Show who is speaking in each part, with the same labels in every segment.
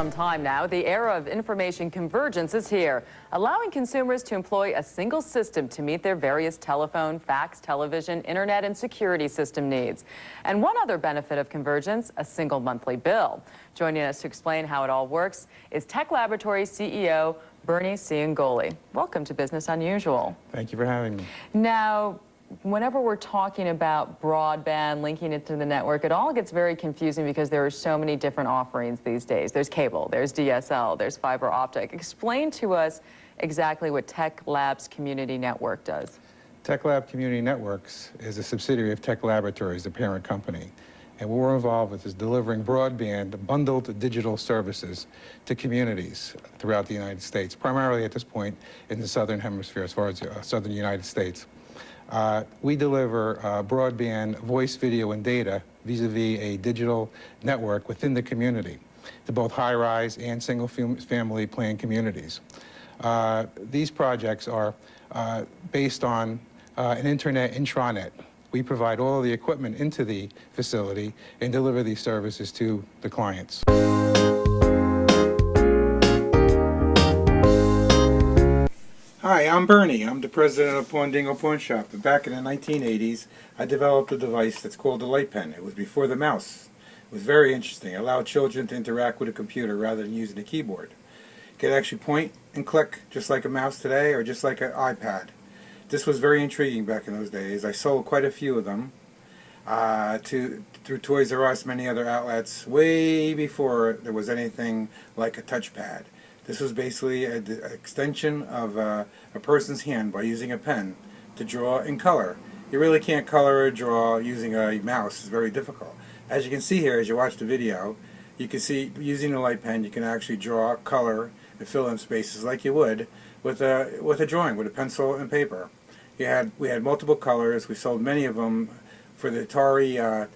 Speaker 1: Some time now, the era of information convergence is here, allowing consumers to employ a single system to meet their various telephone, fax, television, internet, and security system needs. And one other benefit of convergence, a single monthly bill. Joining us to explain how it all works is Tech Laboratory CEO Bernie Ciangoli. Welcome to Business Unusual.
Speaker 2: Thank you for having me.
Speaker 1: Now, whenever we're talking about broadband, linking it to the network, it all gets very confusing because there are so many different offerings these days. There's cable, there's DSL, there's fiber optic. Explain to us exactly what Tech Labs Community Network does.
Speaker 2: Tech Lab Community Networks is a subsidiary of Tech Laboratories, the parent company. And what we're involved with is delivering broadband, bundled digital services to communities throughout the United States, primarily at this point in the Southern Hemisphere, as far as Southern United States. We deliver broadband voice, video, and data vis-a-vis a digital network within the community to both high-rise and single-family plan communities. These projects are based on an internet intranet. We provide all of the equipment into the facility and deliver these services to the clients. Hi, I'm Bernie. I'm the president of Pawndingo Pawn Shop. Back in the 1980s, I developed a device that's called the light pen. It was before the mouse. It was very interesting. It allowed children to interact with a computer rather than using a keyboard. You could actually point and click just like a mouse today or just like an iPad. This was very intriguing back in those days. I sold quite a few of them through Toys R Us, many other outlets, way before there was anything like a touchpad. This was basically an extension of a person's hand by using a pen to draw in color. You really can't color or draw using a mouse. It's very difficult. As you can see here, as you watch the video, you can see using the light pen you can actually draw, color, and fill in spaces like you would with a drawing, with a pencil and paper. We had multiple colors. We sold many of them for the Atari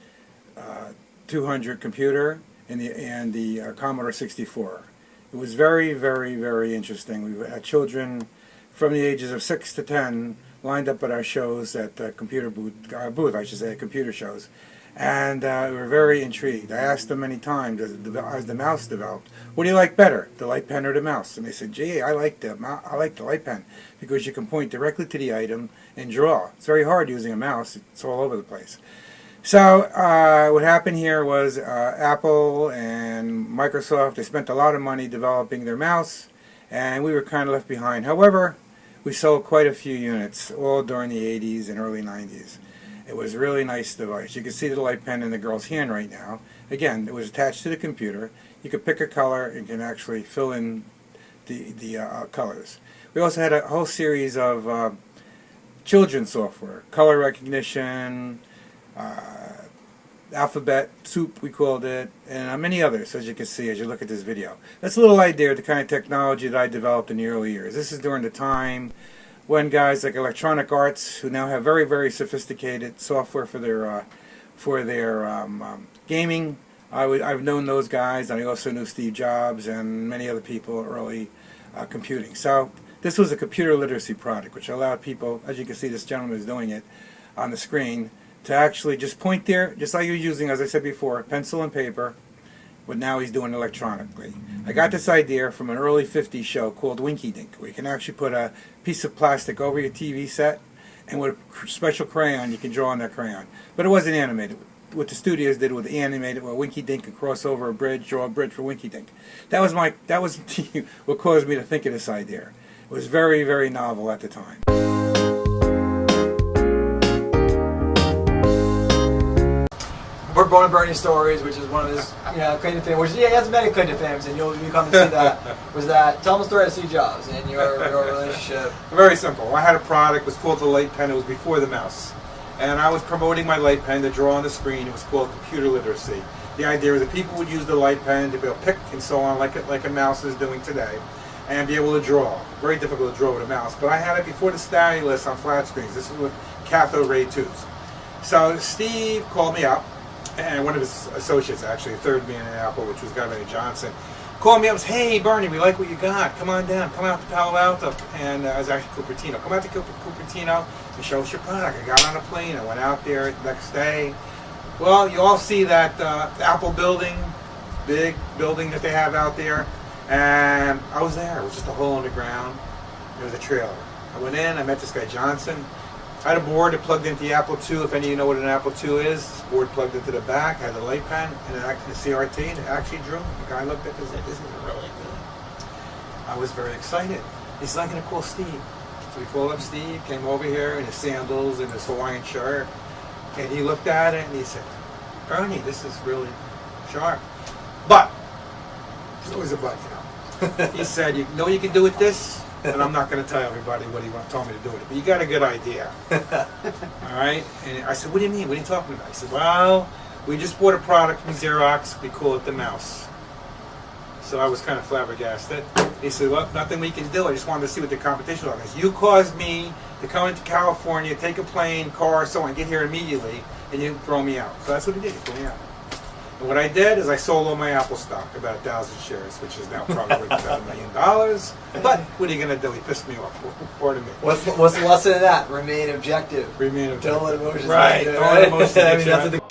Speaker 2: 200 computer and the Commodore 64. It was very, very, very interesting. We had children from the ages of 6 to 10 lined up at our shows at the computer computer shows. And we were very intrigued. I asked them many times as the mouse developed, what do you like better, the light pen or the mouse? And they said, gee, I like the light pen because you can point directly to the item and draw. It's very hard using a mouse. It's all over the place. So what happened here was Apple and Microsoft, they spent a lot of money developing their mouse, and we were kind of left behind. However, we sold quite a few units, all during the 80s and early 90s. It was a really nice device. You can see the light pen in the girl's hand right now. Again, it was attached to the computer. You could pick a color and can actually fill in the colors. We also had a whole series of children's software, color recognition, alphabet soup we called it, and many others, as you can see as you look at this video. That's a little idea of the kind of technology that I developed in the early years. This is during the time when guys like Electronic Arts, who now have very, very sophisticated software for their gaming, I've known those guys, and I also knew Steve Jobs and many other people early computing. So this was a computer literacy product, which allowed people, as you can see this gentleman is doing it on the screen, to actually just point there, just like you're using, as I said before, pencil and paper, but now he's doing electronically. I got this idea from an early 50s show called Winky Dink, where you can actually put a piece of plastic over your TV set, and with a special crayon you can draw on that crayon. But it wasn't animated. What the studios did with animated, where Winky Dink could cross over a bridge, draw a bridge for Winky Dink. That was what caused me to think of this idea. It was very, very novel at the time.
Speaker 3: We're Born and Bernie Stories, which is one of his, claim to fame. Which he has many claim to fames, and you come and see that. Tell them a story of Steve Jobs and your relationship.
Speaker 2: Very simple. I had a product. It was called the light pen. It was before the mouse, and I was promoting my light pen to draw on the screen. It was called computer literacy. The idea was that people would use the light pen to be able to pick and so on, like a mouse is doing today, and be able to draw. Very difficult to draw with a mouse, but I had it before the stylus on flat screens. This was with cathode ray tubes. So Steve called me up, and one of his associates, actually, a third man at Apple, which was a guy named Johnson, called me up and said, hey, Bernie, we like what you got. Come on down. Come out to Palo Alto. And I was actually Cupertino. Come out to Cupertino and show us your product. I got on a plane. I went out there the next day. Well, you all see that Apple building big building that they have out there. And I was there. It was just a hole in the ground. There was a trailer. I went in. I met this guy Johnson. I had a board that plugged into the Apple II. If any of you know what an Apple II is, this board plugged into the back, had the light pen, and it actually, the CRT, and it actually drew. The guy looked at this and said, "This is really good." I was very excited. He's like, "I'm going to call Steve." So we called up Steve, came over here in his sandals and his Hawaiian shirt, and he looked at it and he said, "Ernie, this is really sharp." But, there's always a but, you know. He said, "You know you can do with this?" And I'm not going to tell everybody what he told me to do with it, but you got a good idea. All right? And I said, "What do you mean? What are you talking about?" He said, "Well, we just bought a product from Xerox. We call it the mouse." So I was kind of flabbergasted. He said, "Well, nothing we can do. I just wanted to see what the competition was." You caused me to come into California, take a plane, car, so on, get here immediately, and you throw me out. So that's what he did. He threw me out. And what I did is I sold all my Apple stock, about 1,000 shares, which is now probably worth about $1 million. But what are you going to do? He pissed me off. Pardon me.
Speaker 3: What's the lesson in that? Remain objective.
Speaker 2: Remain objective.
Speaker 3: Don't let emotions.
Speaker 2: Right.
Speaker 3: Get you,
Speaker 2: Don't let emotions
Speaker 3: I mean,
Speaker 2: get you.
Speaker 3: that's the